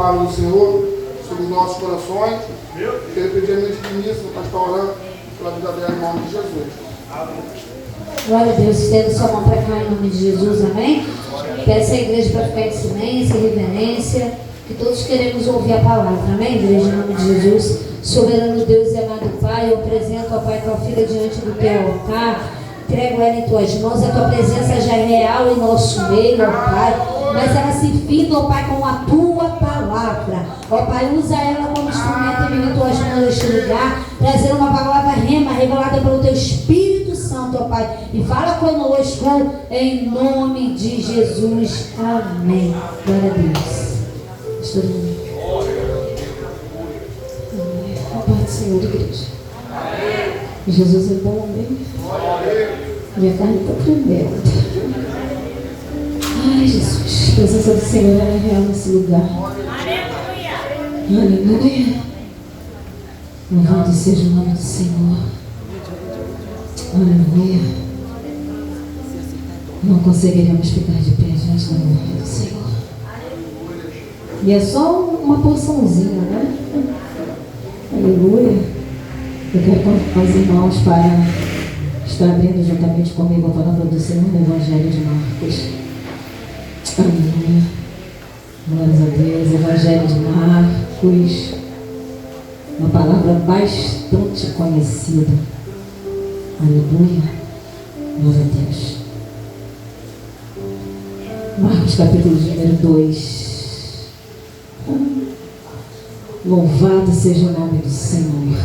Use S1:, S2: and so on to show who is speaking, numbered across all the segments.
S1: palavra do Senhor sobre os nossos corações. Quero pedir a minha disciplina para estar orando pela vida dela em nome de Jesus.
S2: Glória a Deus, estenda sua mão para cá em nome de Jesus, amém? Peço à igreja para ficar em silêncio e reverência, que todos queremos ouvir a palavra, amém, igreja, em nome de Jesus. Soberano Deus e amado Pai, eu apresento, ó Pai, tua filha diante do teu altar, entrego ela em tuas mãos, a tua presença já é real em nosso meio, ó Pai, mas ela se finda, ó Pai, com a tua palavra, ó Pai, usa ela como instrumento em tuas mãos neste lugar, trazendo uma palavra rema, revelada pelo teu Espírito Santo, ó Pai, e fala conosco em nome de Jesus, amém. Glória a Deus. Estou a paz do Senhor, igreja. Jesus é bom, amém? Minha carne está tremendo. Ai, Jesus, a presença do Senhor é real nesse lugar. Aleluia. Louvado seja o nome do Senhor. Aleluia. Não conseguiremos ficar de pé diante da glória do Senhor. E é só uma porçãozinha, né? Aleluia. Eu quero convidar os irmãos para estar abrindo juntamente comigo a palavra do Senhor no Evangelho de Marcos. Aleluia. Glórias a Deus. Evangelho de Marcos. Uma palavra bastante conhecida. Aleluia. Glória a Deus. Marcos capítulo número 2. Louvado seja o nome do Senhor.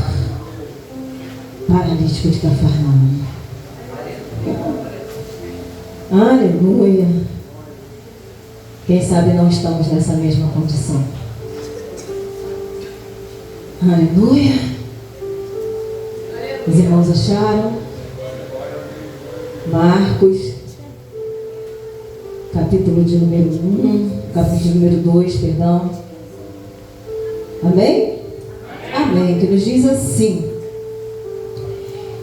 S2: Paralítico de Cafarnaum. Aleluia. Quem sabe não estamos nessa mesma condição. Aleluia. Os irmãos acharam? Marcos, capítulo de número 1, capítulo de número 2, perdão. Amém? Amém. Que nos diz assim: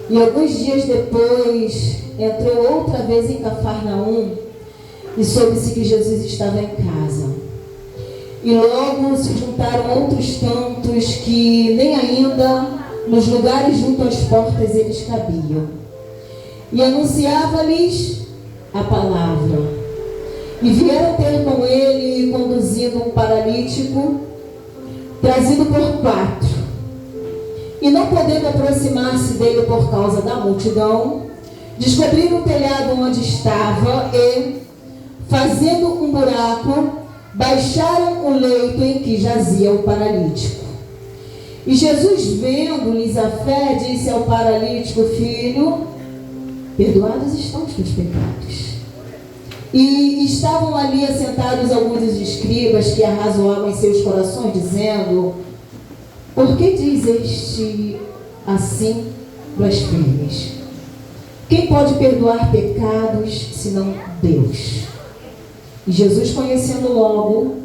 S2: e alguns dias depois entrou outra vez em Cafarnaum e soube-se que Jesus estava em casa. E logo se juntaram outros tantos que nem ainda nos lugares junto às portas eles cabiam. E anunciava-lhes a palavra. E vieram ter com ele conduzindo um paralítico, trazido por 4. E não podendo aproximar-se dele por causa da multidão, descobriram o telhado onde estava e, fazendo um buraco, baixaram o leito em que jazia o paralítico. E Jesus, vendo-lhes a fé, disse ao paralítico: filho, perdoados estão os teus pecados. E estavam ali assentados alguns dos escribas que arrazoavam em seus corações, dizendo: por que diz este assim blasfêmias? Quem pode perdoar pecados senão Deus? E Jesus, conhecendo logo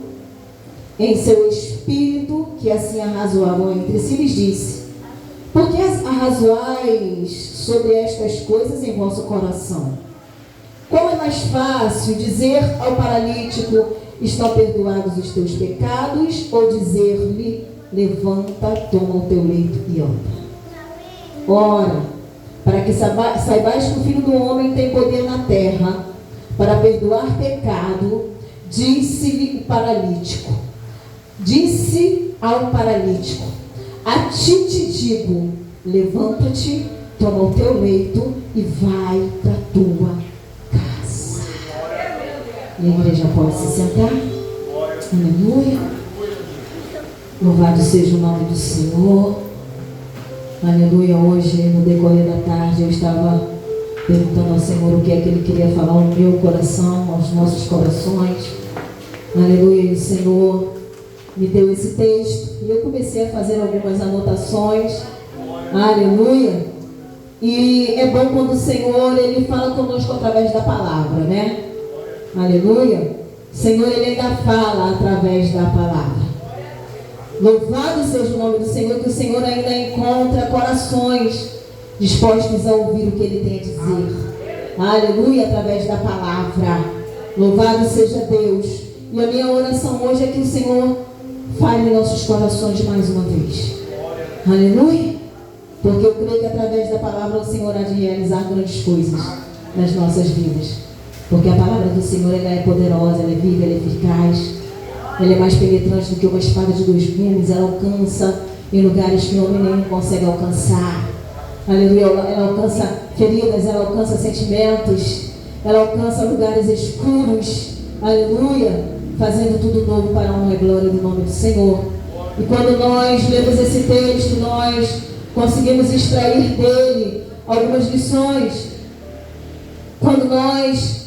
S2: em seu espírito que assim arrazoavam entre si, lhes disse: por que arrazoais sobre estas coisas em vosso coração? Qual é mais fácil, dizer ao paralítico: estão perdoados os teus pecados, ou dizer-lhe: levanta, toma o teu leito e anda? Ora, para que saibais que o Filho do Homem tem poder na terra para perdoar pecado, disse-lhe o paralítico. Disse ao paralítico: a ti te digo, levanta-te, toma o teu leito e vai para a tua casa. E a igreja pode se sentar. Aleluia. Louvado seja o nome do Senhor. Aleluia. Hoje, no decorrer da tarde, eu estava perguntando ao Senhor o que é que Ele queria falar ao meu coração, aos nossos corações. Aleluia. E o Senhor me deu esse texto e eu comecei a fazer algumas anotações. Aleluia. E é bom quando o Senhor, Ele fala conosco através da palavra, né? Aleluia. O Senhor, Ele ainda fala através da palavra. Louvado seja o nome do Senhor, que o Senhor ainda encontra corações dispostos a ouvir o que Ele tem a dizer. Aleluia, através da palavra. Louvado seja Deus. E a minha oração hoje é que o Senhor fale em nossos corações mais uma vez. Aleluia. Porque eu creio que através da palavra o Senhor há de realizar grandes coisas nas nossas vidas. Porque a palavra do Senhor, ela é poderosa, ela é viva, ela é eficaz. Ela é mais penetrante do que uma espada de 2 gumes. Ela alcança em lugares que homem nenhum consegue alcançar. Aleluia. Ela alcança feridas, ela alcança sentimentos, ela alcança lugares escuros. Aleluia. Fazendo tudo novo para a honra e glória do nome do Senhor. E quando nós lemos esse texto, nós conseguimos extrair dele algumas lições. Quando nós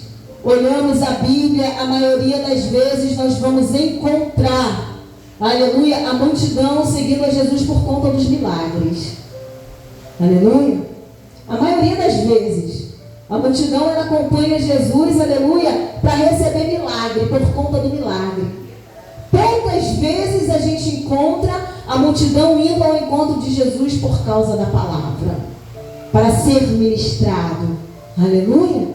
S2: olhamos a Bíblia, a maioria das vezes nós vamos encontrar, aleluia, a multidão seguindo a Jesus por conta dos milagres. Aleluia. A maioria das vezes a multidão, ela acompanha Jesus, aleluia, para receber milagre, por conta do milagre. Poucas vezes a gente encontra a multidão indo ao encontro de Jesus por causa da palavra, para ser ministrado. Aleluia.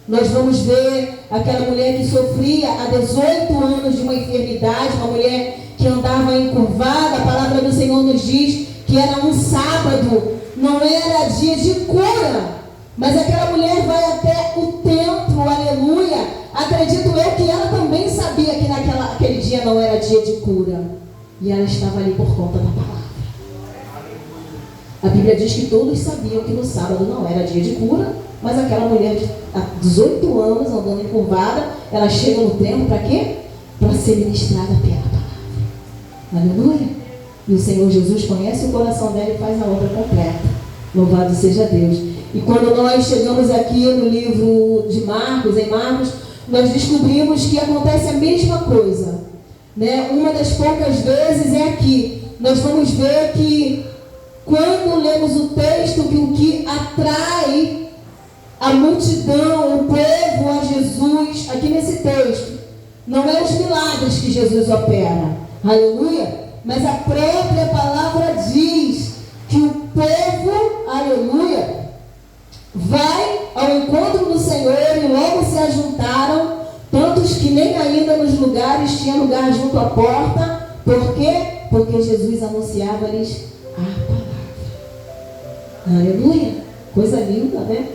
S2: Nós vamos ver aquela mulher que sofria há 18 anos de uma enfermidade, uma mulher que andava encurvada. A palavra do Senhor nos diz que era um sábado, não era dia de cura. Mas aquela mulher vai até o templo, aleluia. Acredito eu que ela também sabia que aquele dia não era dia de cura. E ela estava ali por conta da palavra. A Bíblia diz que todos sabiam que no sábado não era dia de cura. Mas aquela mulher há 18 anos andando encurvada, ela chega no templo para quê? Para ser ministrada pela palavra. Aleluia. E o Senhor Jesus conhece o coração dela e faz a obra completa. Louvado seja Deus. E quando nós chegamos aqui no livro de Marcos, em Marcos, nós descobrimos que acontece a mesma coisa, né? Uma das poucas vezes é aqui. Nós vamos ver que quando lemos o texto, que o que atrai a multidão, o povo a Jesus, aqui nesse texto, não é os milagres que Jesus opera, aleluia, mas a própria palavra diz que o povo, aleluia, vai ao encontro do Senhor e logo se ajuntaram, tantos que nem ainda nos lugares tinha lugar junto à porta. Por quê? Porque Jesus anunciava-lhes a palavra. Aleluia, coisa linda, né?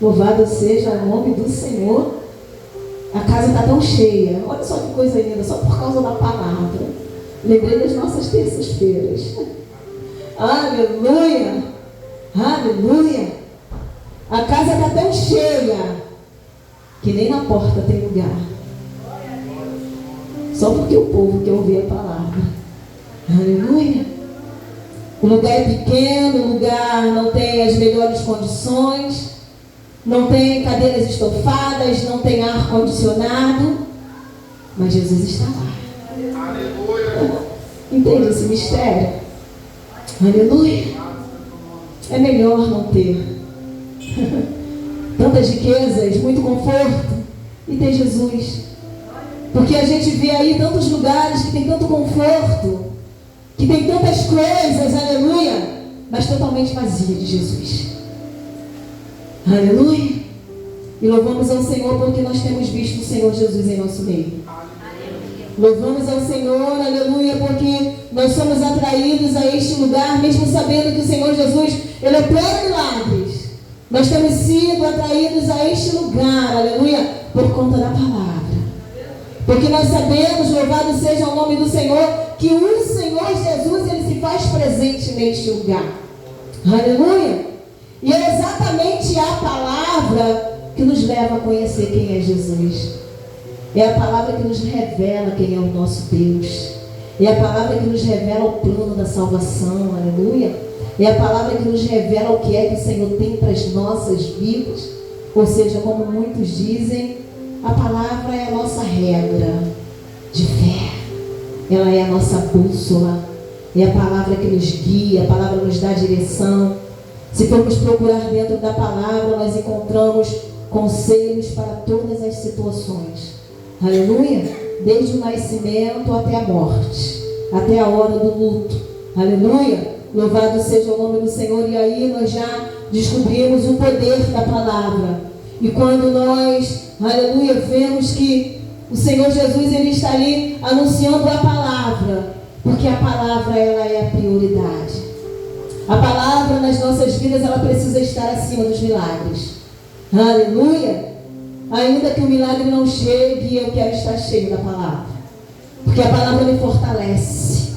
S2: Louvado seja o nome do Senhor. A casa está tão cheia. Olha só que coisa linda, só por causa da palavra. Lembrei das nossas terças-feiras. Aleluia. Aleluia. A casa está tão cheia que nem na porta tem lugar. Só porque o povo quer ouvir a palavra. Aleluia. O lugar é pequeno, o lugar não tem as melhores condições, não tem cadeiras estofadas, não tem ar-condicionado, mas Jesus está lá. Aleluia. Entende esse mistério? Aleluia. É melhor não ter tantas riquezas, muito conforto, e ter Jesus. Porque a gente vê aí tantos lugares que tem tanto conforto, que tem tantas coisas, aleluia, mas totalmente vazia de Jesus. Aleluia. E louvamos ao Senhor porque nós temos visto o Senhor Jesus em nosso meio. Louvamos ao Senhor, aleluia, porque nós somos atraídos a este lugar, mesmo sabendo que o Senhor Jesus, Ele opera milagres. Nós temos sido atraídos a este lugar, aleluia, por conta da palavra. Porque nós sabemos, louvado seja o nome do Senhor, que o Senhor Jesus, Ele se faz presente neste lugar. Aleluia. E é exatamente a palavra que nos leva a conhecer quem é Jesus. É a palavra que nos revela quem é o nosso Deus. É a palavra que nos revela o plano da salvação, aleluia. É a palavra que nos revela o que é que o Senhor tem para as nossas vidas. Ou seja, como muitos dizem, a palavra é a nossa regra de fé. Ela é a nossa bússola. É a palavra que nos guia, a palavra nos dá direção. Se formos procurar dentro da palavra, nós encontramos conselhos para todas as situações. Aleluia. Desde o nascimento até a morte, até a hora do luto. Aleluia. Louvado seja o nome do Senhor. E aí nós já descobrimos o poder da palavra. E quando nós, aleluia, vemos que o Senhor Jesus, Ele está ali anunciando a palavra, Porque a palavra, ela é a prioridade. A palavra nas nossas vidas, ela precisa estar acima dos milagres. Aleluia! Ainda que o milagre não chegue, eu quero estar cheio da palavra. Porque a palavra me fortalece.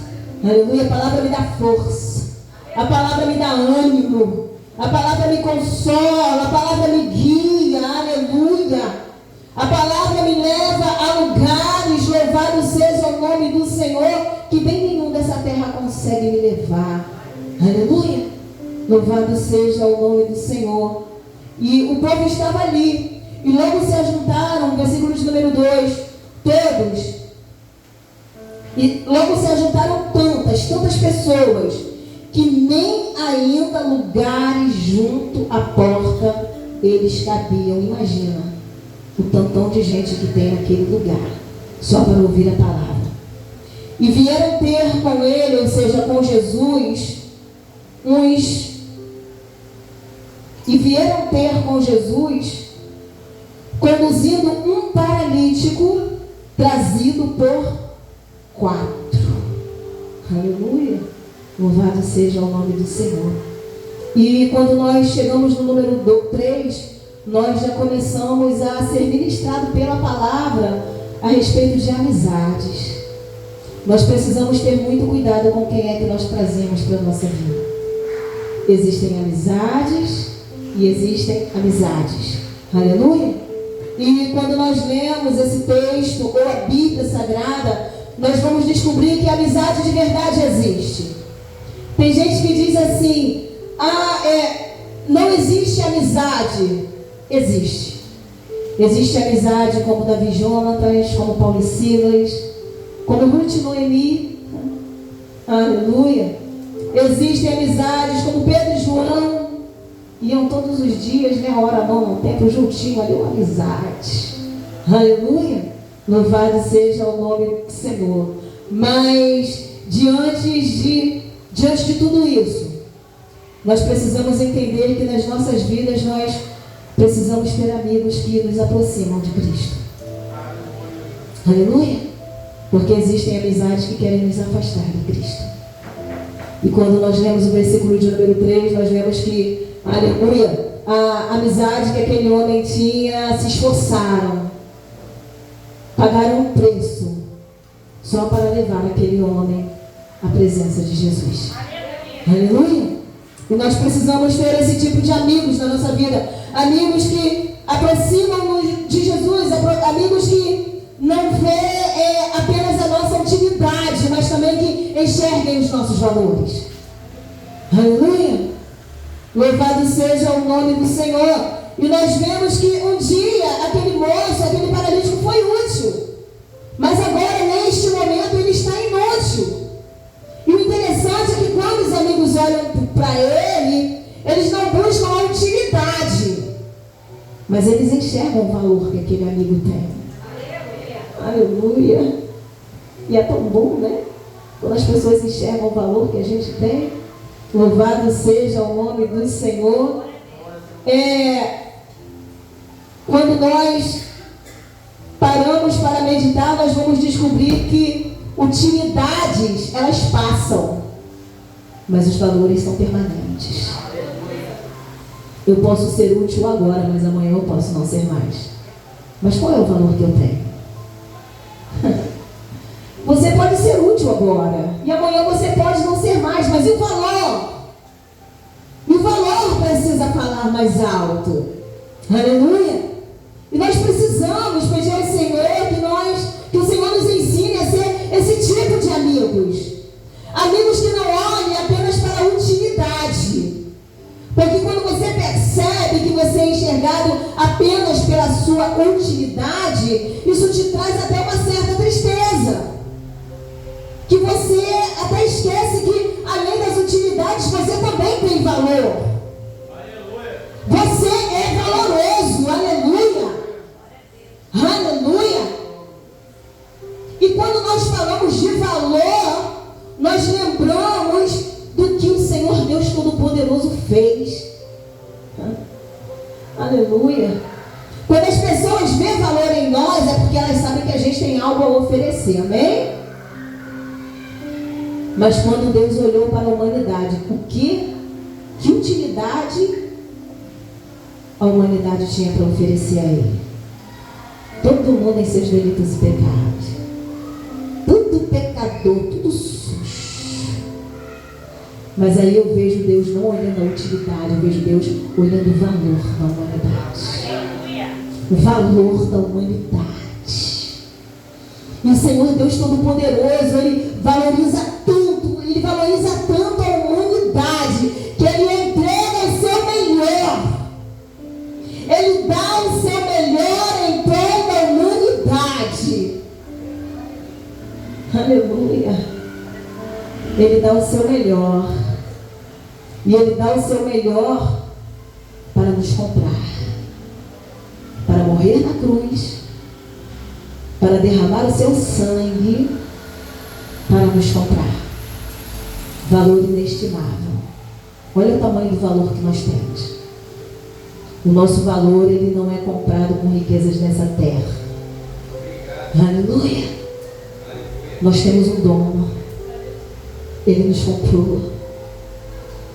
S2: Aleluia! A palavra me dá força. A palavra me dá ânimo. A palavra me consola. A palavra me guia. Aleluia! A palavra me leva a lugares, louvado seja o nome do Senhor, que bem nenhum dessa terra consegue me levar. Aleluia! Louvado seja o nome do Senhor. E o povo estava ali. E logo se ajuntaram, versículo de número 2, todos. E logo se ajuntaram tantas pessoas, que nem ainda lugares junto à porta eles cabiam. Imagina o tantão de gente que tem naquele lugar, só para ouvir a palavra. E vieram ter com ele, ou seja, com Jesus, conduzindo um paralítico trazido por 4. Aleluia! Louvado seja o nome do Senhor. E quando nós chegamos no número 3, nós já começamos a ser ministrados pela palavra a respeito de amizades. Nós precisamos ter muito cuidado com quem é que nós trazemos para a nossa vida. Existem amizades e existem amizades. Aleluia! E quando nós lemos esse texto ou a Bíblia Sagrada, nós vamos descobrir que a amizade de verdade existe. Tem gente que diz assim: não existe amizade. Existe. Existe amizade como Davi e Jonatas, como Paulo e Silas, como Ruth e Noemi. Aleluia. Existem amizades como Pedro e João. Iam todos os dias, né? Hora não, tempo juntinho ali, uma amizade. Aleluia. Louvado seja o nome do Senhor. Mas diante de tudo isso, nós precisamos entender que nas nossas vidas nós precisamos ter amigos que nos aproximam de Cristo. Aleluia. Porque existem amizades que querem nos afastar de Cristo. E quando nós lemos o versículo de número 3, nós vemos que, aleluia, a amizade que aquele homem tinha, se esforçaram, pagaram um preço só para levar aquele homem à presença de Jesus. Aleluia. E nós precisamos ter esse tipo de amigos na nossa vida. Amigos que aproximam-nos de Jesus. Amigos que não vê apenas a nossa utilidade, mas também que enxerguem os nossos valores. Aleluia. Louvado seja o nome do Senhor. E nós vemos que um dia aquele moço, aquele paralítico foi útil. Mas agora, neste momento, ele está inútil. E o interessante é que quando os amigos olham para ele, eles não buscam a utilidade, mas eles enxergam o valor que aquele amigo tem. Aleluia. Aleluia. E é tão bom, né? Quando as pessoas enxergam o valor que a gente tem. Louvado seja o nome do Senhor. Quando nós paramos para meditar, nós vamos descobrir que utilidades, elas passam, mas os valores são permanentes. Eu posso ser útil agora, mas amanhã eu posso não ser mais. Mas qual é o valor que eu tenho? Você pode ser útil agora, e amanhã você pode não ser mais, mas e o valor? E o valor precisa falar mais alto. Aleluia. E nós precisamos pedir ao Senhor que o Senhor nos ensine a ser esse tipo de amigos. Amigos que não olhem apenas para a utilidade. Porque quando você percebe que você é enxergado apenas pela sua utilidade, isso te traz até uma certa tristeza. Que você até esquece que, além das utilidades, você também tem valor. Você é valoroso. Aleluia. Aleluia. E quando nós falamos de valor, nós lembramos do que o Senhor Deus Todo-Poderoso fez. Aleluia. Quando as pessoas veem valor em nós, é porque elas sabem que a gente tem algo a oferecer. Amém? Mas quando Deus olhou para a humanidade, que utilidade a humanidade tinha para oferecer a Ele? Todo mundo em seus delitos e pecados. Tudo pecador, tudo sujo. Mas aí eu vejo Deus não olhando a utilidade, eu vejo Deus olhando o valor da humanidade. O valor da humanidade. E o Senhor Deus Todo-Poderoso, Ele valoriza tanto a humanidade, que Ele entrega o seu melhor. Ele dá o seu melhor em prol da humanidade. Aleluia. Ele dá o seu melhor. E Ele dá o seu melhor para nos comprar. Para morrer na cruz. Para derramar o seu sangue. Para nos comprar. Valor inestimável. Olha o tamanho do valor que nós temos. O nosso valor, ele não é comprado com riquezas nessa terra. Aleluia. Nós temos um dono. Ele nos comprou.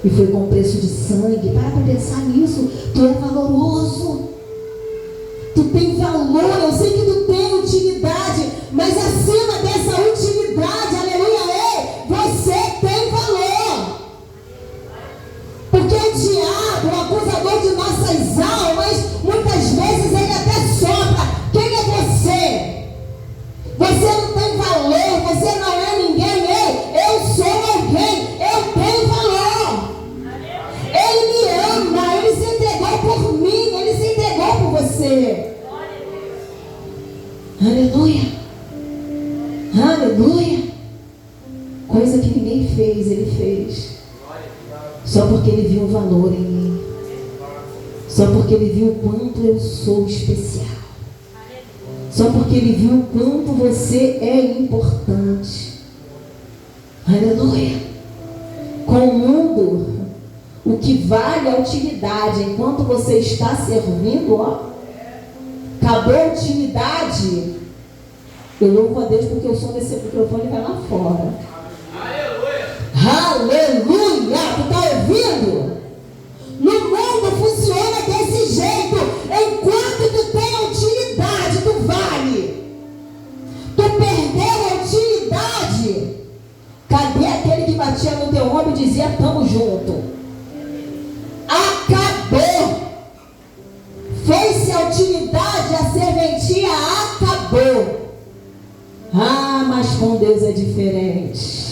S2: E foi com preço de sangue. Para pensar nisso. Tu é valoroso. Tu tem valor. Eu sei que tu tem utilidade. Mas acima dessa utilidade, aleluia, você tem valor. Porque o diabo, o acusador de nossas almas, muitas vezes ele até sopra. Quem é você? Você não tem valor. Você não é ninguém. Eu sou alguém. Eu tenho valor. Ele me ama. Ele se entregou por mim. Ele se entregou por você. Aleluia. Aleluia. Coisa que ninguém fez, Ele fez. Só porque Ele viu o valor em mim. Só porque Ele viu o quanto eu sou especial. Só porque Ele viu o quanto você é importante. Aleluia. Com o mundo, o que vale a utilidade enquanto você está servindo, ó. Acabou a utilidade. Eu louvo a Deus porque o som desse microfone vai lá fora. Aleluia. Aleluia. Tu está ouvindo? No mundo funciona desse jeito. Enquanto tu tem a utilidade, tu vale. Tu perdeu a utilidade. Cadê aquele que batia no teu ombro e dizia tamo junto? Acabou. Foi-se a utilidade, a serventia acabou. Ah, mas com Deus é diferente.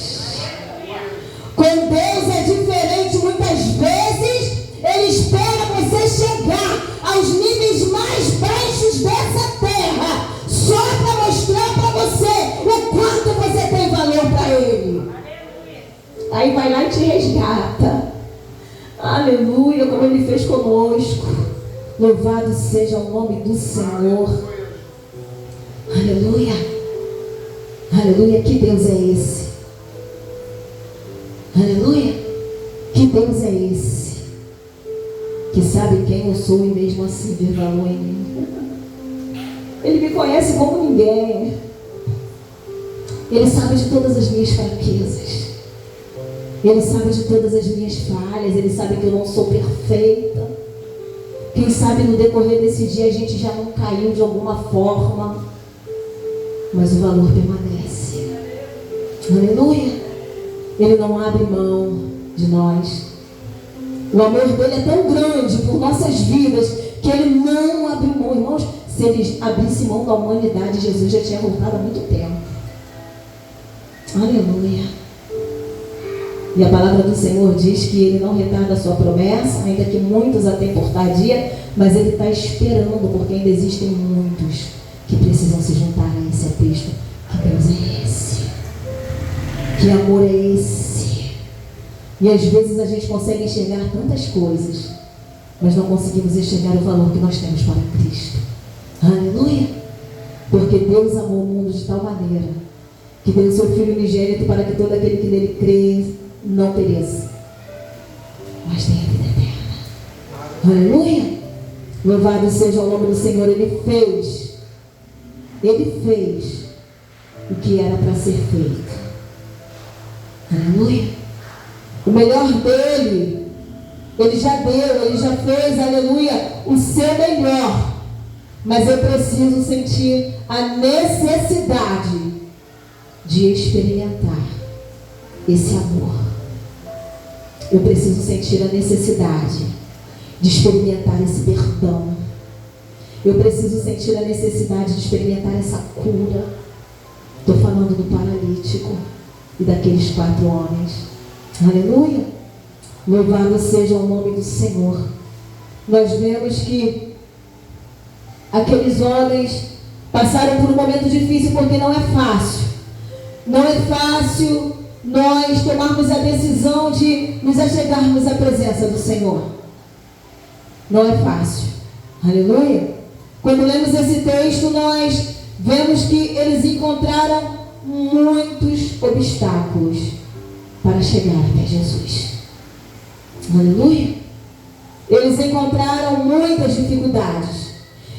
S2: Com Deus é diferente. Muitas vezes Ele espera você chegar aos níveis mais baixos dessa terra, só para mostrar para você o quanto você tem valor para Ele. Aí vai lá e te resgata. Aleluia, como Ele fez conosco. Louvado seja o nome do Senhor. Aleluia. Aleluia, que Deus é esse? Aleluia, que Deus é esse? Que sabe quem eu sou e mesmo assim vê valor em mim. Ele me conhece como ninguém. Ele sabe de todas as minhas fraquezas. Ele sabe de todas as minhas falhas. Ele sabe que eu não sou perfeita. Quem sabe no decorrer desse dia a gente já não caiu de alguma forma, mas o valor permanece. Aleluia. Ele não abre mão de nós. O amor dele é tão grande por nossas vidas que ele não abre mão. Irmãos, se ele abrisse mão da humanidade, Jesus já tinha voltado há muito tempo. Aleluia. E a palavra do Senhor diz que Ele não retarda a sua promessa, ainda que muitos a tenham por tardia, mas Ele está esperando, porque ainda existem muitos que precisam se juntar a esse texto. Que Deus é esse? Que amor é esse? E às vezes a gente consegue enxergar tantas coisas, mas não conseguimos enxergar o valor que nós temos para Cristo. Aleluia! Porque Deus amou o mundo de tal maneira que deu o seu Filho unigênito para que todo aquele que nele crê não pereça, mas tenha vida eterna. Aleluia! Louvado seja o nome do Senhor. Ele fez o que era para ser feito. Aleluia. O melhor dele, ele já deu, ele já fez, aleluia, o seu melhor. Mas eu preciso sentir a necessidade de experimentar esse amor. Eu preciso sentir a necessidade de experimentar esse perdão. Eu preciso sentir a necessidade de experimentar essa cura. Estou falando do paralítico e daqueles 4 homens. Aleluia. Louvado seja o nome do Senhor. Nós vemos que aqueles homens passaram por um momento difícil, porque não é fácil. Não é fácil nós tomarmos a decisão de nos achegarmos à presença do Senhor. Não é fácil. Aleluia. Quando lemos esse texto, nós vemos que eles encontraram muitos obstáculos para chegar até Jesus. Aleluia. Eles encontraram muitas dificuldades.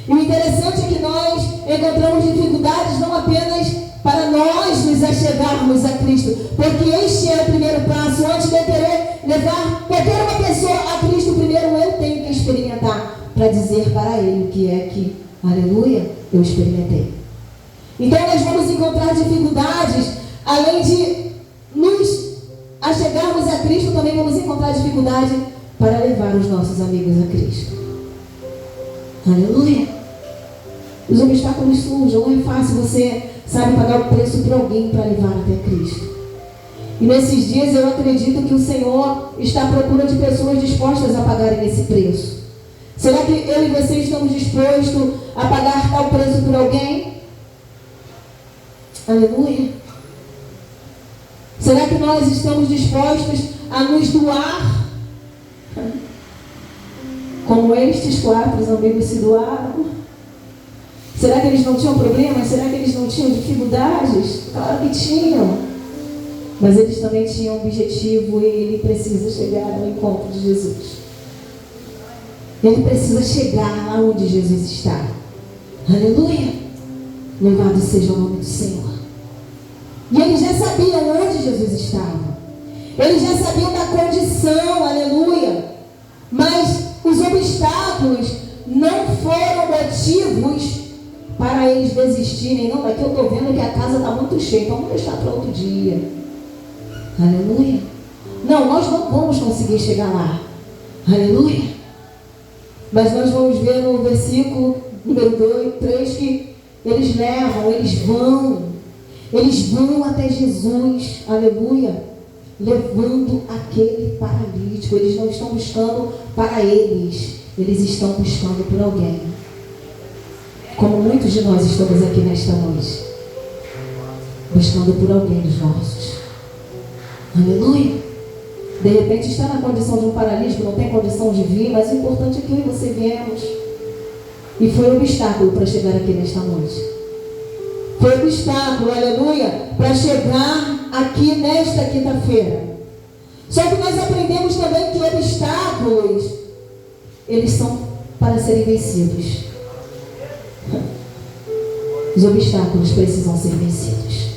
S2: E o interessante é que nós encontramos dificuldades não apenas para nós nos achegarmos a Cristo, porque este é o primeiro passo. Antes de eu querer levar qualquer uma pessoa a Cristo, primeiro eu tenho que experimentar, para dizer para ele o que é que, aleluia, eu experimentei. Então nós vamos encontrar dificuldades, além de nos achegarmos a Cristo, também vamos encontrar dificuldade para levar os nossos amigos a Cristo. Aleluia. Os obstáculos surgem, não é fácil, você sabe pagar o preço por alguém para levar até Cristo. E nesses dias eu acredito que o Senhor está à procura de pessoas dispostas a pagarem esse preço. Será que eu e você estamos dispostos a pagar tal preço por alguém? Aleluia. Será que nós estamos dispostos a nos doar? Como estes 4 amigos se doaram? Será que eles não tinham problemas? Será que eles não tinham dificuldades? Claro que tinham. Mas eles também tinham um objetivo, e ele precisa chegar no encontro de Jesus. Ele precisa chegar lá onde Jesus está. Aleluia. Louvado seja o nome do Senhor. E eles já sabiam onde Jesus estava. Eles já sabiam da condição, aleluia. Mas os obstáculos não foram motivos para eles desistirem. Não, é que eu estou vendo que a casa está muito cheia, então vamos deixar para outro dia. Aleluia. Não, nós não vamos conseguir chegar lá. Aleluia. Mas nós vamos ver no versículo número 3 que eles levam, eles vão até Jesus. Aleluia. Levando aquele paralítico. Eles não estão buscando para eles, eles estão buscando por alguém. Como muitos de nós estamos aqui nesta noite, buscando por alguém dos nossos. Aleluia. De repente está na condição de um paralítico, não tem condição de vir, mas o importante é que eu e você viemos. E foi um obstáculo para chegar aqui nesta noite. Foi um obstáculo, aleluia, para chegar aqui nesta quinta-feira. Só que nós aprendemos também que obstáculos, eles são para serem vencidos. Os obstáculos precisam ser vencidos.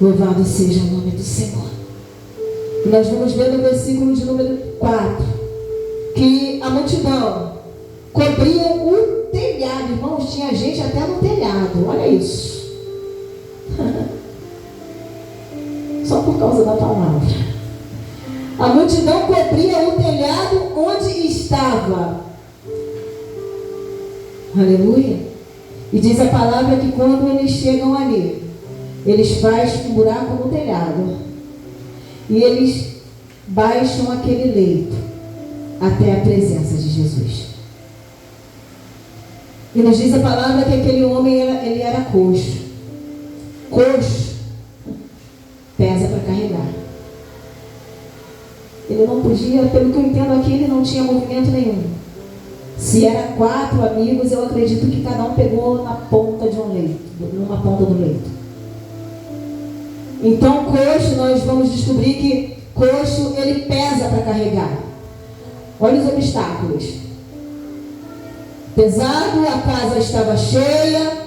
S2: Louvado seja o nome do Senhor. E nós vamos ver no versículo de número 4 que a multidão cobria o telhado. Irmãos, tinha gente até no telhado. Olha isso. Só por causa da palavra. A multidão cobria o telhado onde estava. Aleluia. E diz a palavra que quando eles chegam ali, eles fazem um buraco no telhado. E eles baixam aquele leito até a presença de Jesus. E nos diz a palavra que aquele homem ele era coxo. Coxo pesa para carregar. Ele não podia, pelo que eu entendo aqui, ele não tinha movimento nenhum. Se era 4 amigos, eu acredito que cada um pegou na ponta de um leito, numa ponta do leito. Então, coxo, nós vamos descobrir que coxo, ele pesa para carregar. Olha os obstáculos. Pesado, a casa estava cheia,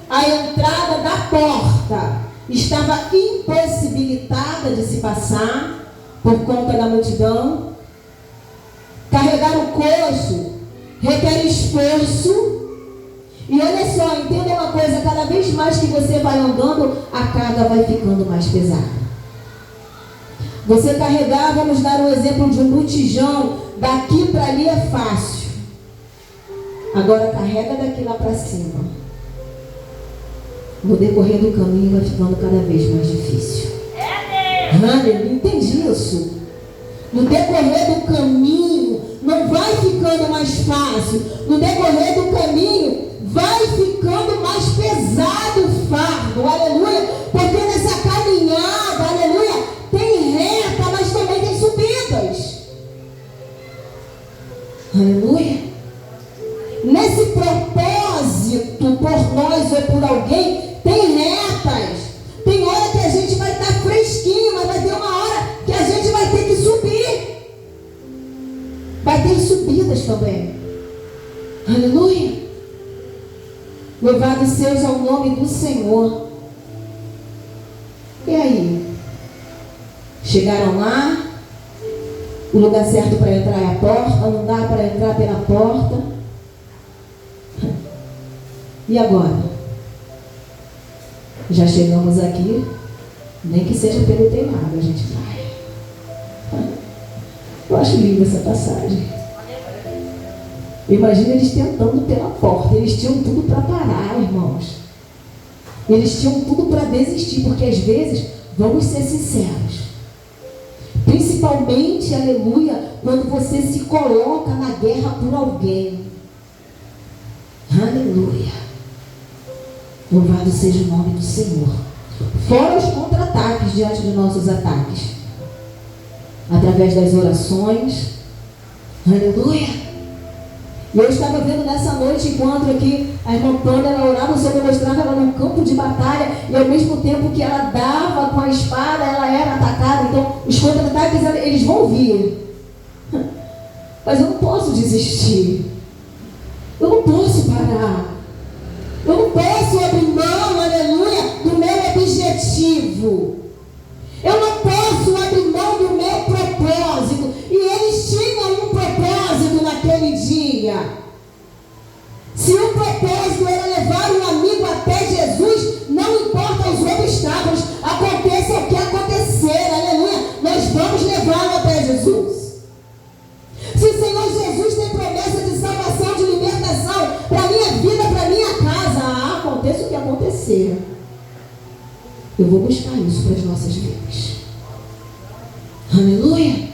S2: a entrada da porta estava impossibilitada de se passar por conta da multidão. Carregar o coxo requer esforço. E olha só, entenda uma coisa, cada vez mais que você vai andando, a carga vai ficando mais pesada. Você carregar, vamos dar um exemplo de um botijão, daqui para ali é fácil. Agora carrega daqui lá para cima. No decorrer do caminho vai ficando cada vez mais difícil. Entende isso? No decorrer do caminho não vai ficando mais fácil. No decorrer do caminho vai ficando mais pesado o fardo. Aleluia. Porque nessa caminhada, aleluia, tem reta, mas também tem subidas. Aleluia. Nesse propósito por nós ou por alguém, tem retas. Tem hora que a gente vai estar fresquinho, mas vai ter uma hora que a gente vai ter que subir. Vai ter subidas também. Aleluia. Louvado seja o nome do Senhor. E aí? Chegaram lá. O lugar certo para entrar é a porta. Não dá para entrar pela porta. E agora? Já chegamos aqui. Nem que seja pelo telhado a gente vai. Eu acho linda essa passagem. Imagina eles tentando pela porta. Eles tinham tudo para parar, irmãos. Eles tinham tudo para desistir. Porque às vezes, vamos ser sinceros, principalmente, aleluia, quando você se coloca na guerra por alguém. Aleluia. Louvado seja o nome do Senhor. Fora os contra-ataques diante de nossos ataques. Através das orações. Aleluia. E eu estava vendo nessa noite, enquanto aqui a irmã Panda, ela orava, o Senhor mostrava ela num campo de batalha, e ao mesmo tempo que ela dava com a espada, ela era atacada. Então, os contra-ataques, eles vão vir. Mas eu não posso desistir. Eu não posso parar. Eu não posso abrir mão, aleluia, do meu objetivo. Eu não posso abrir mão do meu propósito. E eles tinham um propósito naquele dia. Se o propósito era levar um amigo até Jesus, não importa os obstáculos, aconteça o que acontecer, aleluia, nós vamos levá-lo até Jesus. Se o Senhor Jesus tem promessa de salvação, de libertação para a minha vida, para a minha casa, aconteça o que acontecer, eu vou buscar isso para as nossas vidas. Aleluia.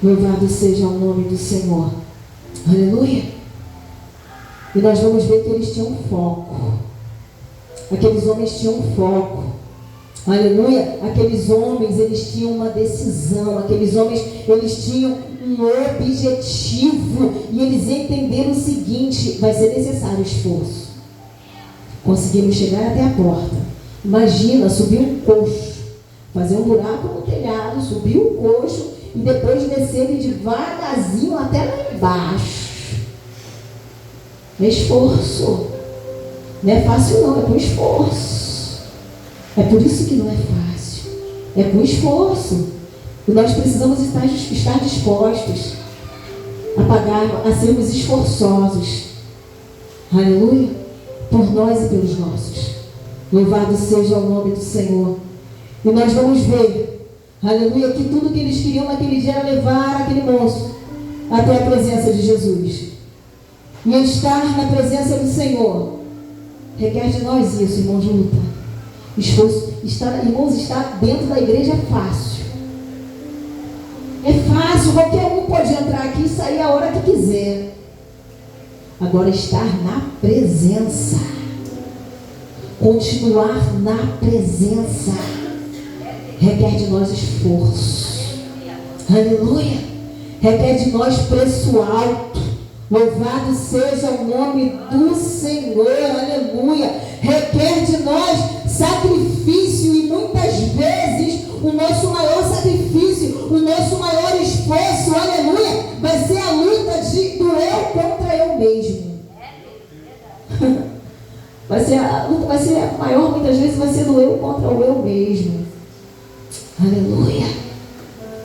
S2: Louvado seja o nome do Senhor. Aleluia. E nós vamos ver que eles tinham foco. Aqueles homens tinham foco. Aleluia. Aqueles homens, eles tinham uma decisão. Aqueles homens, eles tinham um objetivo. E eles entenderam o seguinte: vai ser necessário esforço. Conseguimos chegar até a porta. Imagina, subir um coxo, fazer um buraco no telhado, subir o coxo e depois descer ele devagarzinho até lá embaixo. É esforço. Não é fácil não, é com esforço. É por isso que não é fácil. É com esforço. E nós precisamos estar dispostos a sermos esforçosos. Aleluia. Por nós e pelos nossos. Louvado seja o nome do Senhor. E nós vamos ver, aleluia, que tudo que eles queriam naquele dia era levar aquele moço até a presença de Jesus. E estar na presença do Senhor requer de nós isso, irmãos, luta. Esforço. Irmãos, estar dentro da igreja é fácil. É fácil, qualquer um pode entrar aqui e sair a hora que quiser. Agora, estar na presença, continuar na presença, requer de nós esforço. Aleluia. Requer de nós preço alto. Louvado seja o nome do Senhor. Aleluia. Requer de nós sacrifício. E muitas vezes o nosso maior sacrifício, o nosso maior esforço, aleluia, vai ser a luta do eu contra eu mesmo. A luta vai ser maior, muitas vezes vai ser do eu contra o eu mesmo. Aleluia.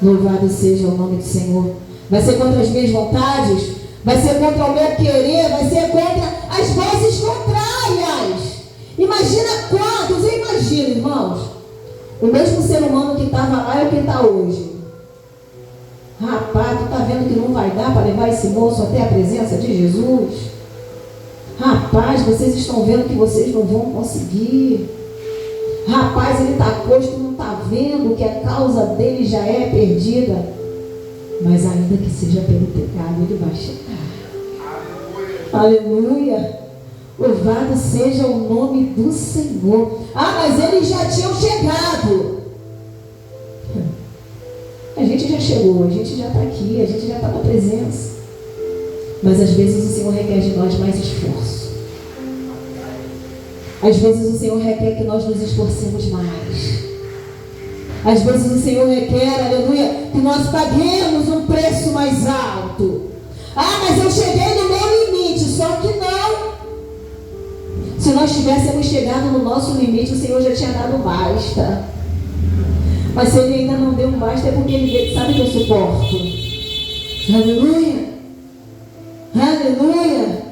S2: Louvado seja o nome do Senhor. Vai ser contra as minhas vontades, vai ser contra o meu querer, vai ser contra as vozes contrárias. Imagina quantos, eu imagino, irmãos, o mesmo ser humano que estava lá é o que está hoje. Rapaz, tu está vendo que não vai dar para levar esse moço até a presença de Jesus? Rapaz, vocês estão vendo que vocês não vão conseguir. Rapaz, ele está coxo, tu não está vendo que a causa dele já é perdida. Mas ainda que seja pelo pecado, ele vai chegar. Aleluia. Louvado seja o nome do Senhor. Ah, mas eles já tinham chegado. A gente já chegou, a gente já está aqui, a gente já está na presença. Mas às vezes o Senhor requer de nós mais esforço. Às vezes o Senhor requer que nós nos esforcemos mais. Às vezes o Senhor requer, aleluia, que nós paguemos um preço mais alto. Ah, mas eu cheguei no meu limite. Só que não. Se nós tivéssemos chegado no nosso limite, o Senhor já tinha dado basta. Mas se Ele ainda não deu um basta, é porque Ele sabe que eu suporto. Aleluia. Aleluia.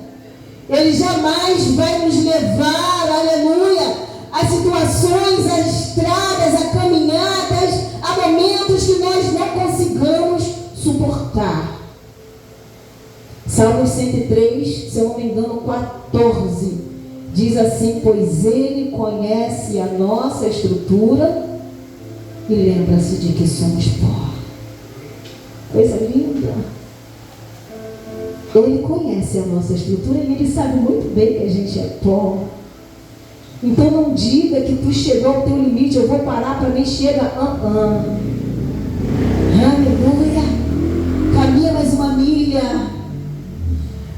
S2: Ele jamais vai nos levar, aleluia, a situações, a estradas, a caminhadas, a momentos que nós não consigamos suportar. Salmos 103, se eu não me engano, 14, diz assim: pois Ele conhece a nossa estrutura e lembra-se de que somos pó. Coisa linda. Ele conhece a nossa estrutura e Ele sabe muito bem que a gente é pó. Então não diga que tu chegou ao teu limite, eu vou parar para mim, chega. Aleluia. Caminha mais uma milha.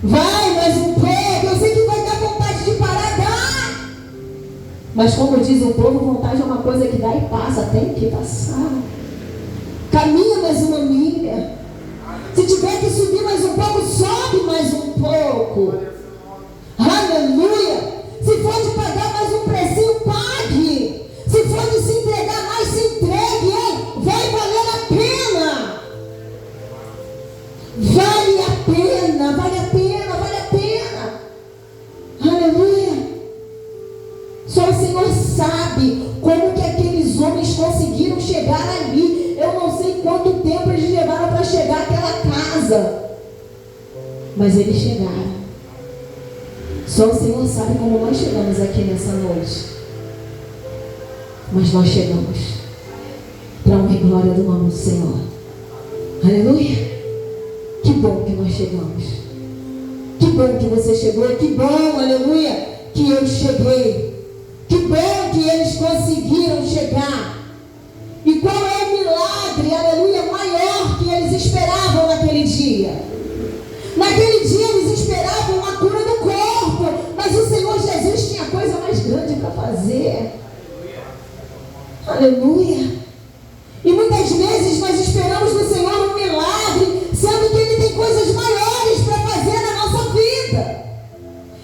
S2: Vai mais um pouco. Eu sei que vai dar vontade de parar, dá. Mas como diz o povo, vontade é uma coisa que dá e passa, tem que passar. Caminha mais uma milha. Se tiver que subir mais um pouco, sobe mais um pouco. Aleluia. Se for de pagar mais um precinho, pague. Se for de se entregar mais, se entregue. Hein? Vai valer a pena. Vale a pena, vale a pena, vale a pena. Aleluia. Só o Senhor sabe como que aqueles homens conseguiram chegar ali. Eu não sei quanto tempo eles levaram para chegar àquela casa. Mas eles chegaram. Só o Senhor sabe como nós chegamos aqui nessa noite. Mas nós chegamos para honra e glória do nome do Senhor. Aleluia. Que bom que nós chegamos. Que bom que você chegou. Que bom, aleluia, que eu cheguei. Que bom que eles conseguiram chegar. E qual é o milagre, aleluia, maior que eles esperavam naquele dia? Naquele dia eles esperavam uma cura do corpo, mas o Senhor Jesus tinha coisa mais grande para fazer. Aleluia. E muitas vezes nós esperamos no Senhor um milagre, sendo que Ele tem coisas maiores para fazer na nossa vida.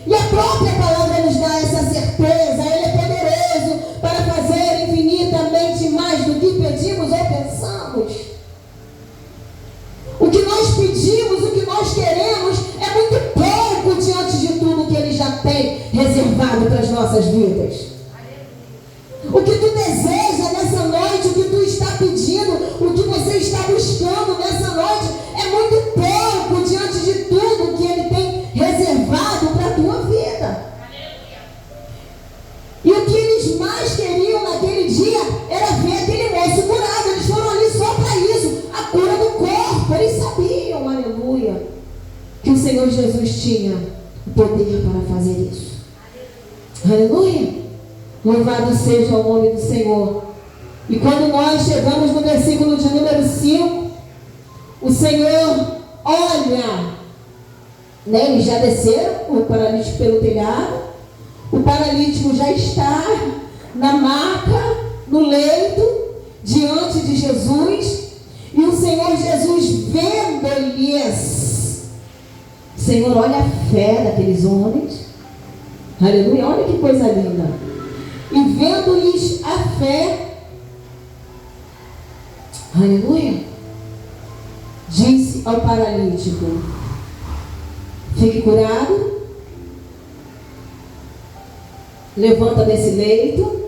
S2: E a própria palavra nos dá essa certeza. Ele é poderoso para fazer infinitamente mais do que pedimos ou pensamos. O que nós pedimos, o que nós queremos é muito pouco diante de tudo que Ele já tem reservado para as nossas vidas. O que tu deseja nessa noite, o que tu está pedindo, o que você está buscando nessa noite é muito pouco diante de tudo que Ele tem reservado para a tua vida. E o que eles mais queriam naquele dia era ver aquele moço curado. Eles foram ali só para isso, a cura do corpo. Eles sabiam, aleluia, que o Senhor Jesus tinha o poder para fazer isso. Aleluia. Louvado seja o nome do Senhor. E quando nós chegamos no versículo de número 5, o Senhor olha, né? Eles já desceram, o paralítico pelo telhado. O paralítico já está na maca, no leito, diante de Jesus. E o Senhor Jesus vendo-lhes. O Senhor olha a fé daqueles homens. Aleluia, olha que coisa linda. E vendo-lhes a fé, aleluia, disse ao paralítico: fique curado, levanta desse leito.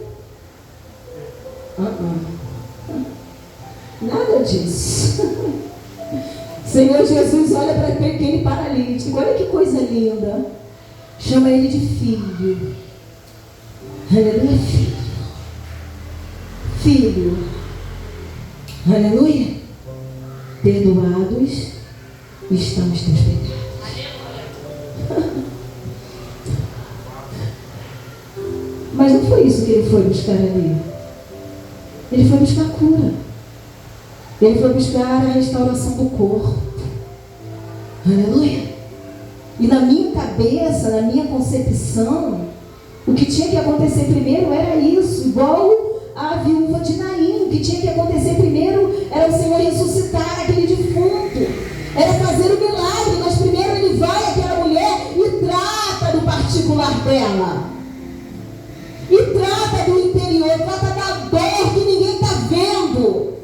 S2: Nada disso. Senhor Jesus olha para aquele paralítico, olha que coisa linda, chama ele de filho. Aleluia, filho. Filho, aleluia, perdoados estão os teus pecados. Mas não foi isso que ele foi buscar ali. Ele foi buscar cura. Ele foi buscar a restauração do corpo. Aleluia. E na minha cabeça, na minha concepção, o que tinha que acontecer primeiro era isso, igual a viúva de Naim. O que tinha que acontecer primeiro era o Senhor ressuscitar aquele defunto, era fazer o milagre, mas primeiro ele vai àquela mulher e trata do particular dela, e trata do interior, trata da dor que ninguém está vendo,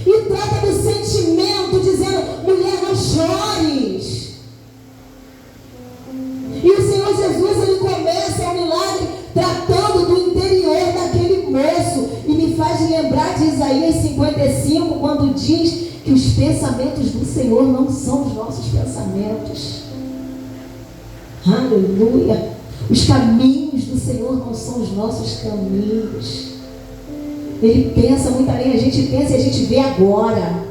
S2: e trata do sentimento, dizendo: mulher, não chores. E o Senhor Jesus, ele começa o milagre tratando do interior daquele moço. E me faz lembrar de Isaías 55, quando diz que os pensamentos do Senhor não são os nossos pensamentos. Aleluia. Os caminhos do Senhor não são os nossos caminhos. Ele pensa muito além. A gente pensa e a gente vê agora.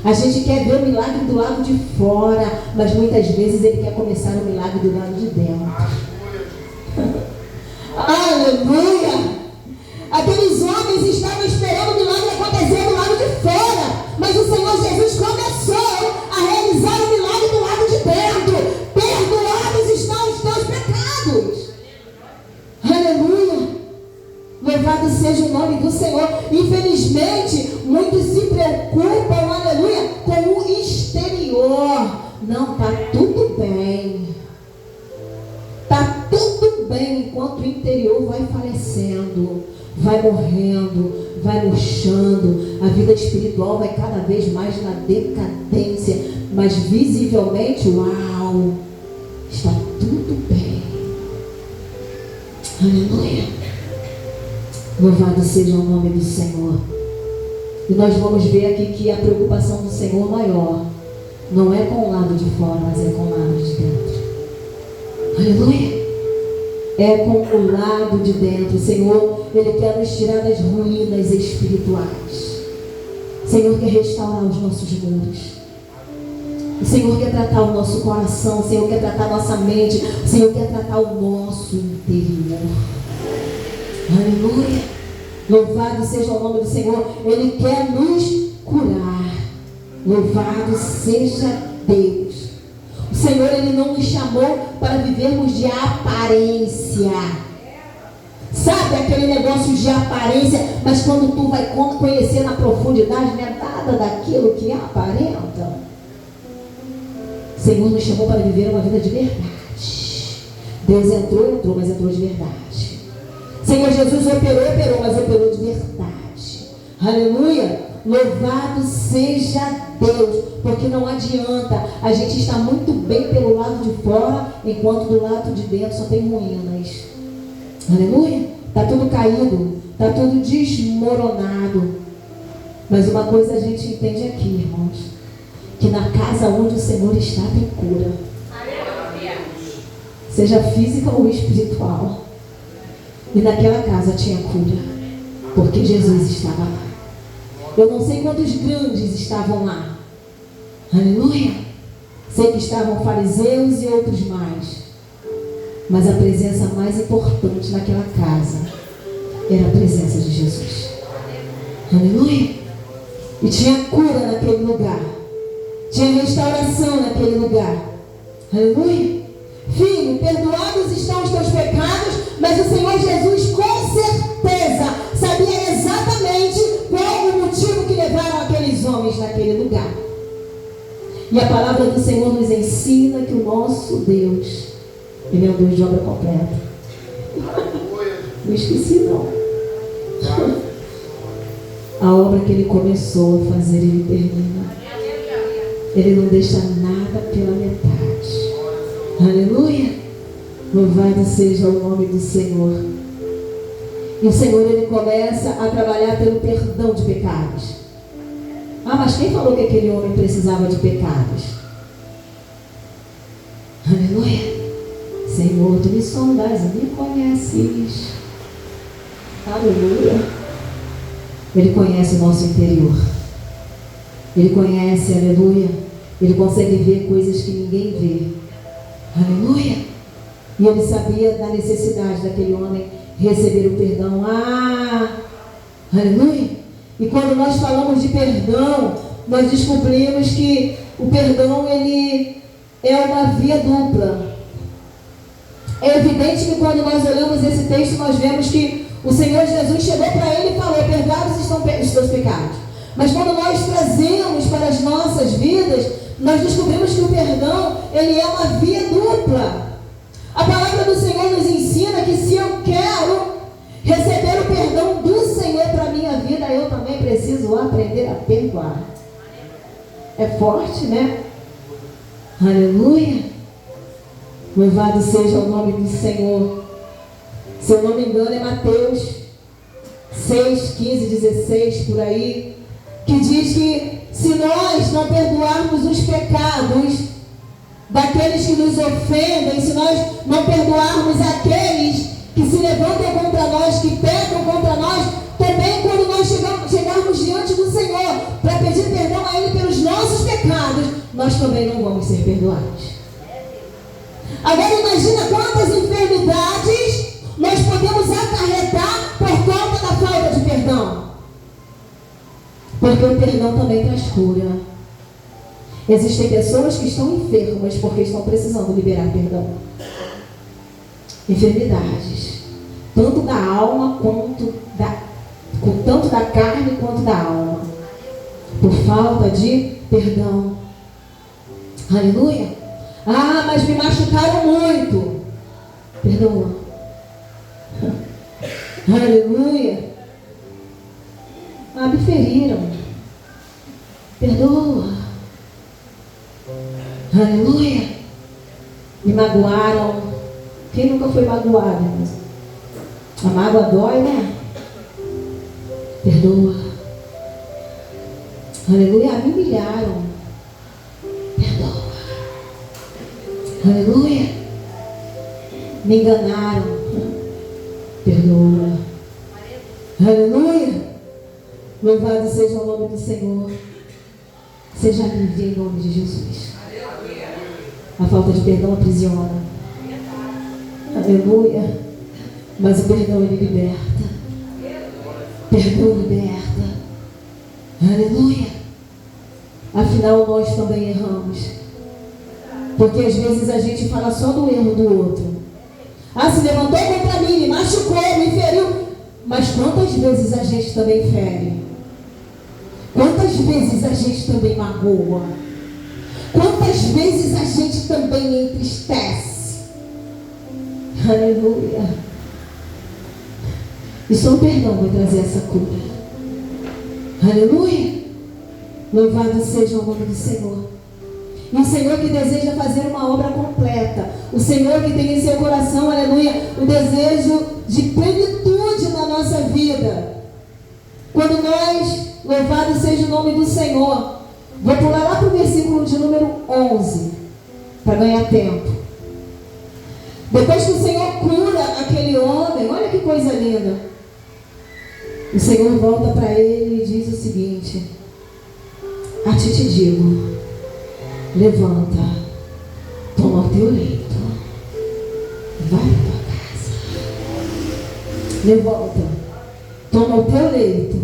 S2: A gente quer ver o milagre do lado de fora, mas muitas vezes ele quer começar o milagre do lado de dentro. Aleluia! Aqueles homens estavam esperando o milagre acontecer do lado de fora, mas o Senhor Jesus começou a realizar o milagre do lado de dentro. Perdoados estão os teus pecados. Aleluia! Louvado seja o nome do Senhor. Infelizmente, muitos se preocupam, aleluia, com o exterior. Não, está tudo bem. Está tudo bem enquanto o interior vai falecendo, vai morrendo, vai murchando. A vida espiritual vai cada vez mais na decadência. Mas visivelmente, uau, está tudo bem. Aleluia. Louvado seja o nome do Senhor. E nós vamos ver aqui que a preocupação do Senhor maior não é com o lado de fora, mas é com o lado de dentro. Aleluia. É com o lado de dentro. O Senhor, Ele quer nos tirar das ruínas espirituais. O Senhor quer restaurar os nossos muros. O Senhor quer tratar o nosso coração. O Senhor quer tratar a nossa mente. O Senhor quer tratar o nosso interior. Aleluia. Louvado seja o nome do Senhor. Ele quer nos curar. Louvado seja Deus. O Senhor, Ele não nos chamou para vivermos de aparência. Sabe aquele negócio de aparência, mas quando tu vai conhecer na profundidade, não é nada daquilo que aparenta. O Senhor nos chamou para viver uma vida de verdade. Deus entrou, mas entrou de verdade. Senhor Jesus operou, mas operou de verdade. Aleluia. Louvado seja Deus, porque não adianta a gente estar muito bem pelo lado de fora, enquanto do lado de dentro só tem ruínas. Aleluia. Está tudo caído, está tudo desmoronado. Mas uma coisa a gente entende aqui, irmãos, que na casa onde o Senhor está tem cura. Aleluia. Seja física ou espiritual. E naquela casa tinha cura, porque Jesus estava lá. Eu não sei quantos grandes estavam lá. Aleluia. Sei que estavam fariseus e outros mais. Mas a presença mais importante naquela casa era a presença de Jesus. Aleluia. E tinha cura naquele lugar. Tinha restauração naquele lugar. Aleluia. Filho, perdoados estão os teus pecados, mas o Senhor Jesus com certeza sabia exatamente qual o motivo que levaram aqueles homens naquele lugar. E a palavra do Senhor nos ensina que o nosso Deus, Ele é um Deus de obra completa. Não esqueci, não. A obra que Ele começou a fazer, Ele termina. Ele não deixa nada pela metade. Aleluia! Louvado seja o nome do Senhor. E o Senhor, Ele começa a trabalhar pelo perdão de pecados. Ah, mas quem falou que aquele homem precisava de pecados? Aleluia! Senhor, Tu me sondas e me conheces. Aleluia! Ele conhece o nosso interior. Ele conhece, aleluia. Ele consegue ver coisas que ninguém vê. Aleluia! E Ele sabia da necessidade daquele homem receber o perdão. Aleluia! E quando nós falamos de perdão, nós descobrimos que o perdão, ele é uma via dupla. É evidente que quando nós olhamos esse texto, nós vemos que o Senhor Jesus chegou para ele e falou: perdoados estão os teus pecados. Mas quando nós trazemos para as nossas vidas, nós descobrimos que o perdão, ele é uma via dupla. A palavra do Senhor nos ensina que se eu quero receber o perdão do Senhor para a minha vida, eu também preciso aprender a perdoar. É forte, né? Aleluia! Louvado seja o nome do Senhor. Se eu não me engano, é Mateus 6, 15, 16, por aí, que diz que se nós não perdoarmos os pecados daqueles que nos ofendem, se nós não perdoarmos aqueles que se levantam contra nós, que pecam contra nós, também quando nós chegarmos diante do Senhor para pedir perdão a Ele pelos nossos pecados, nós também não vamos ser perdoados. Agora imagina quantas enfermidades nós podemos acarretar por conta da falta de perdão. Porque o perdão também traz cura. Existem pessoas que estão enfermas porque estão precisando liberar perdão. Enfermidades, tanto da alma tanto da carne quanto da alma, por falta de perdão. Aleluia! Ah, mas me machucaram muito. Perdoa. Aleluia! Ah, me feriram. Perdoa. Aleluia! Me magoaram. Quem nunca foi magoado? A mágoa dói, né? Perdoa. Aleluia! Me humilharam. Perdoa. Aleluia! Me enganaram. Perdoa. Aleluia! Louvado seja o nome do Senhor. Seja livre em nome de Jesus. A falta de perdão aprisiona. Aleluia! Mas o perdão, ele liberta. Perdão liberta. Aleluia! Afinal, nós também erramos. Porque às vezes a gente fala só do erro do outro. Ah, se levantou contra mim, me machucou, me feriu. Mas quantas vezes a gente também fere? Quantas vezes a gente também magoa? Quantas vezes a gente também entristece? Aleluia! E só o perdão vai trazer essa cura. Aleluia! Louvado seja o nome do Senhor. E o Senhor que deseja fazer uma obra completa. O Senhor que tem em seu coração, aleluia, o desejo de plenitude na nossa vida. Quando nós, louvado seja o nome do Senhor. Vou pular lá para o versículo de número 11, para ganhar tempo. Depois que o Senhor cura aquele homem, olha que coisa linda. O Senhor volta para ele e diz o seguinte: a ti te digo, levanta, toma o teu leito, vai para tua casa. Levanta, toma o teu leito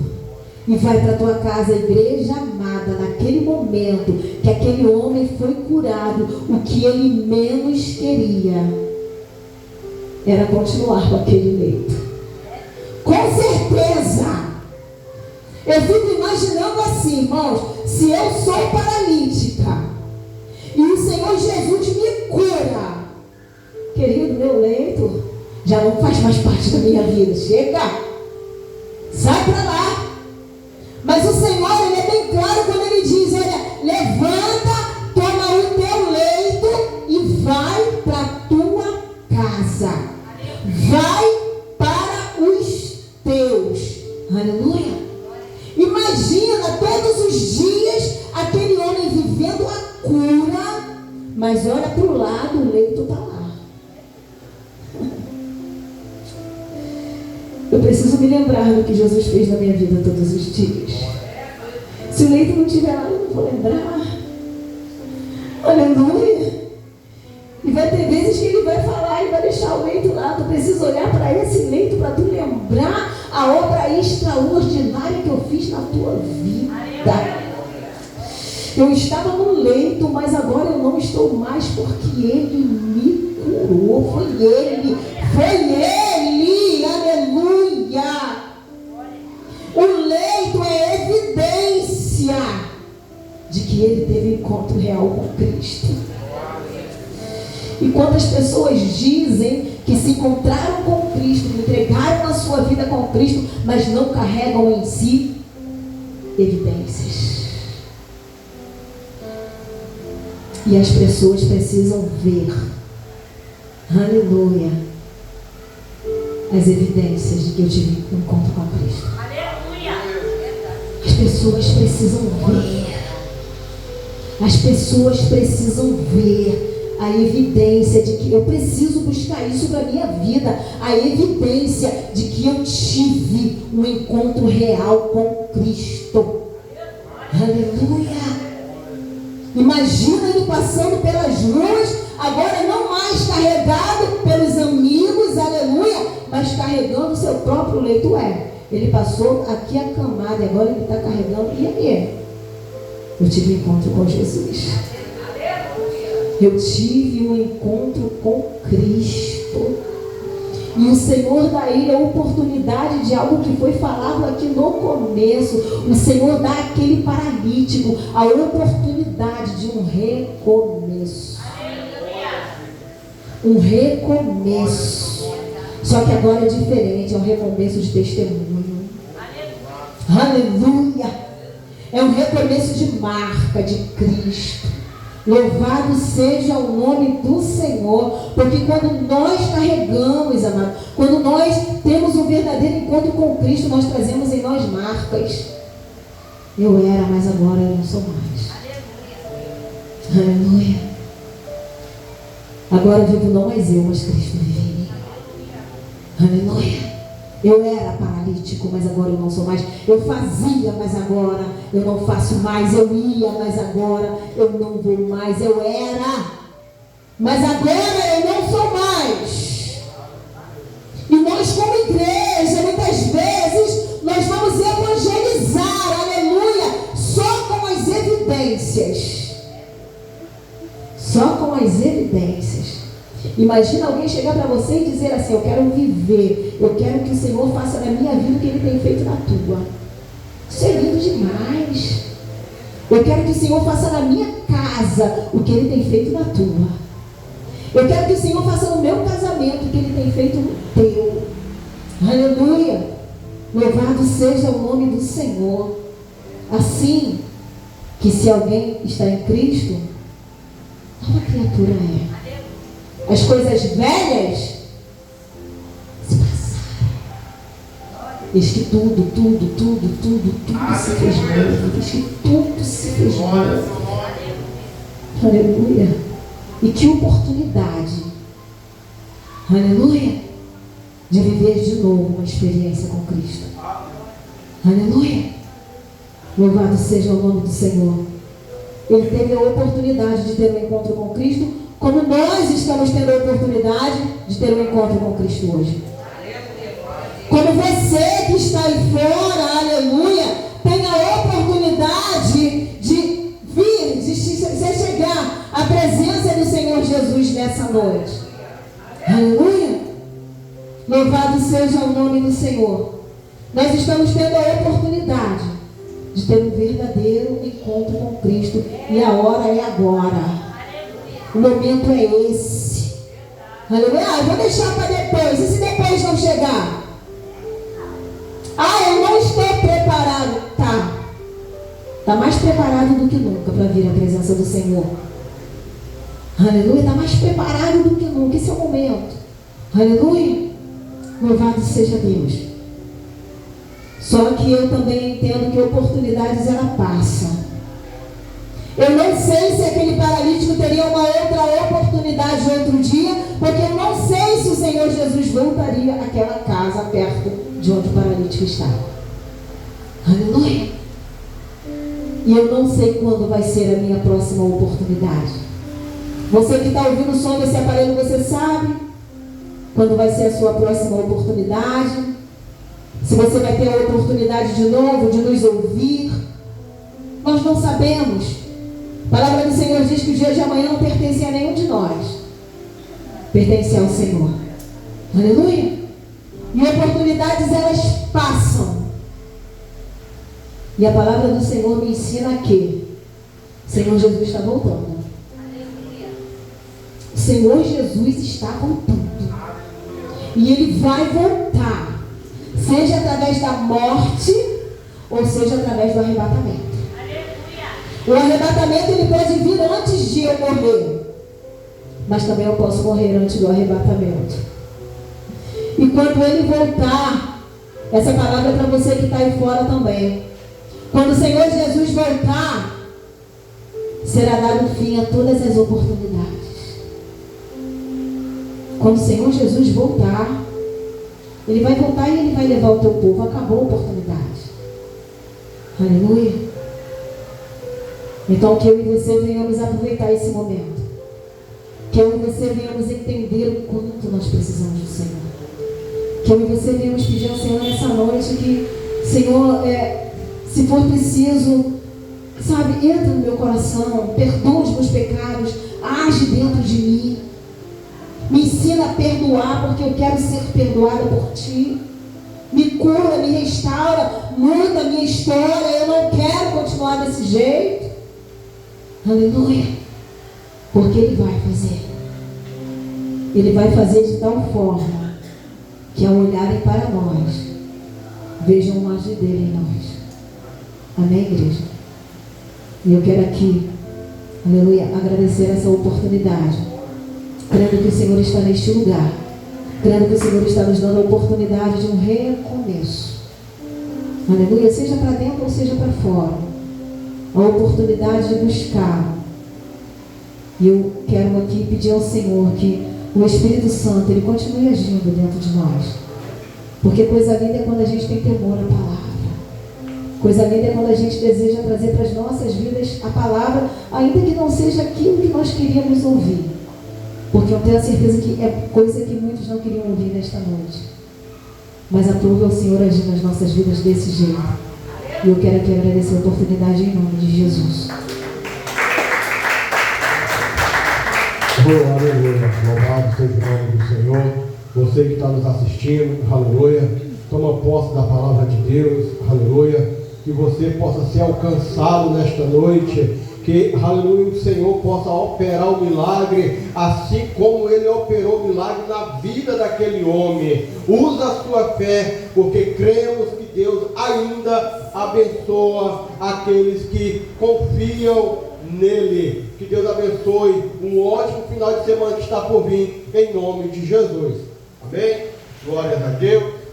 S2: e vai para tua casa. Igreja amada, naquele momento que aquele homem foi curado, o que ele menos queria era continuar com aquele leito. Com certeza. Eu fico imaginando assim, irmãos, se eu sou paralítica e o Senhor Jesus me cura, querido, meu leito já não faz mais parte da minha vida. Chega! Sai para lá! Mas o Senhor, Ele é bem claro quando Ele diz, olha, levanta, toma o teu leito e vai para a tua casa. Vai para os teus. Aleluia! Imagina todos os dias aquele homem vivendo a cura, mas olha para o lado, o leito está lá. Eu preciso me lembrar do que Jesus fez na minha vida todos os dias. Se o leito não estiver lá, eu não vou lembrar. Aleluia! E vai ter vezes que Ele vai falar e vai deixar o leito lá. Tu precisa olhar para esse leito para tu lembrar a obra extraordinária que eu fiz na tua vida. Eu estava no leito, mas agora eu não estou mais, porque Ele me curou. Foi Ele. Aleluia! O leito é evidência de que ele teve encontro real com Cristo. E quantas pessoas dizem que se encontraram com Cristo, que entregaram a sua vida com Cristo, mas não carregam em si evidências. E as pessoas precisam ver, aleluia, as evidências de que eu tive um encontro com Cristo. Aleluia! As pessoas precisam ver. As pessoas precisam ver a evidência de que eu preciso buscar isso na minha vida. A evidência de que eu tive um encontro real com Cristo. Aleluia! Imagina ele passando pelas ruas, agora não mais carregado pelos amigos, aleluia, mas carregando o seu próprio leito. Ele passou aqui acamado e agora ele está carregando. E aí? Eu tive um encontro com Jesus. Eu tive um encontro com Cristo. E o Senhor dá a ele a oportunidade de algo que foi falado aqui no começo. O Senhor dá àquele paralítico a oportunidade de um recomeço. Um recomeço. Só que agora é diferente, é um recomeço de testemunho. Aleluia! É um recomeço de marca de Cristo. Louvado seja o nome do Senhor, porque quando nós carregamos, amado, quando nós temos um verdadeiro encontro com Cristo, nós trazemos em nós marcas. Eu era, mas agora eu não sou mais. Aleluia. Agora vivo não mais eu, mas Cristo vive em mim. Aleluia. Eu era paralítico, mas agora eu não sou mais. Eu fazia, mas agora eu não faço mais. Eu ia, mas agora eu não vou mais. Eu era, mas agora eu não sou mais. E nós, como igreja, muitas vezes, nós vamos evangelizar, aleluia, só com as evidências. Só com as evidências. Imagina alguém chegar para você e dizer assim: eu quero viver, eu quero que o Senhor faça na minha vida o que Ele tem feito na tua. Isso é lindo demais. Eu quero que o Senhor faça na minha casa o que Ele tem feito na tua. Eu quero que o Senhor faça no meu casamento o que Ele tem feito no teu. Aleluia. Louvado seja o nome do Senhor. Assim que se alguém está em Cristo, nova criatura é. As coisas velhas se passaram. Diz que tudo se fez novo. Diz que tudo se fez novo. Aleluia. E que oportunidade, aleluia, de viver de novo uma experiência com Cristo. Aleluia. Louvado seja o nome do Senhor. Ele teve a oportunidade de ter um encontro com Cristo, como nós estamos tendo a oportunidade de ter um encontro com Cristo hoje. Como você que está aí fora, aleluia, tem a oportunidade de vir, de chegar à presença do Senhor Jesus nessa noite. Aleluia. Louvado seja o nome do Senhor. Nós estamos tendo a oportunidade de ter um verdadeiro encontro com Cristo. E a hora é agora. O momento é esse. Aleluia. Eu vou deixar para depois. E se depois não chegar? Eu não estou preparado. Está mais preparado do que nunca para vir à presença do Senhor. Aleluia. Está mais preparado do que nunca. Esse é o momento. Aleluia. Louvado seja Deus. Só que eu também entendo que oportunidades ela passa. Eu não sei se aquele paralítico teria uma outra oportunidade outro dia, porque eu não sei se o Senhor Jesus voltaria àquela casa perto de onde o paralítico está. Aleluia. E eu não sei quando vai ser a minha próxima oportunidade. Você que está ouvindo o som desse aparelho, você sabe quando vai ser a sua próxima oportunidade? Se você vai ter a oportunidade de novo de nos ouvir? Nós não sabemos. A palavra do Senhor diz que o dia de amanhã não pertence a nenhum de nós. Pertence ao Senhor. Aleluia. E oportunidades elas passam. E a palavra do Senhor me ensina que o Senhor Jesus está voltando. O Senhor Jesus está voltando. E Ele vai voltar. Seja através da morte ou seja através do arrebatamento. O arrebatamento ele pode vir antes de eu morrer, mas também eu posso morrer antes do arrebatamento. E quando ele voltar, essa palavra é para você que está aí fora também. Quando o Senhor Jesus voltar, será dado fim a todas as oportunidades. Quando o Senhor Jesus voltar, Ele vai voltar e Ele vai levar o teu povo. Acabou a oportunidade. Aleluia. Então que eu e você venhamos aproveitar esse momento. Que eu e você venhamos entender o quanto nós precisamos do Senhor. Que eu e você venhamos pedir ao Senhor nessa noite que, Senhor, se for preciso, sabe, entra no meu coração, perdoa os meus pecados, age dentro de mim. Me ensina a perdoar, porque eu quero ser perdoada por Ti. Me cura, me restaura, muda a minha história. Eu não quero continuar desse jeito. Aleluia. Porque Ele vai fazer. Ele vai fazer de tal forma que ao olharem para nós, vejam o agir dele em nós. Amém, igreja? E eu quero aqui, aleluia, agradecer essa oportunidade, crendo que o Senhor está neste lugar, crendo que o Senhor está nos dando a oportunidade de um recomeço. Aleluia, seja para dentro ou seja para fora, a oportunidade de buscar. E eu quero aqui pedir ao Senhor que o Espírito Santo, Ele continue agindo dentro de nós. Porque coisa linda é quando a gente tem temor à palavra. Coisa linda é quando a gente deseja trazer para as nossas vidas a palavra, ainda que não seja aquilo que nós queríamos ouvir. Porque eu tenho a certeza que é coisa que muitos não queriam ouvir nesta noite. Mas aprove ao Senhor agir nas nossas vidas desse jeito. E eu quero aqui agradecer a oportunidade em nome de Jesus.
S3: Aleluia, louvado seja o nome do Senhor. Você que está nos assistindo, aleluia, toma posse da palavra de Deus, aleluia, que você possa ser alcançado nesta noite, que, aleluia, o Senhor possa operar o milagre, assim como Ele operou o milagre na vida daquele homem. Usa a sua fé, porque cremos que Deus ainda abençoa aqueles que confiam nele. Que Deus abençoe um ótimo final de semana que está por vir, em nome de Jesus. Amém? Glórias a Deus.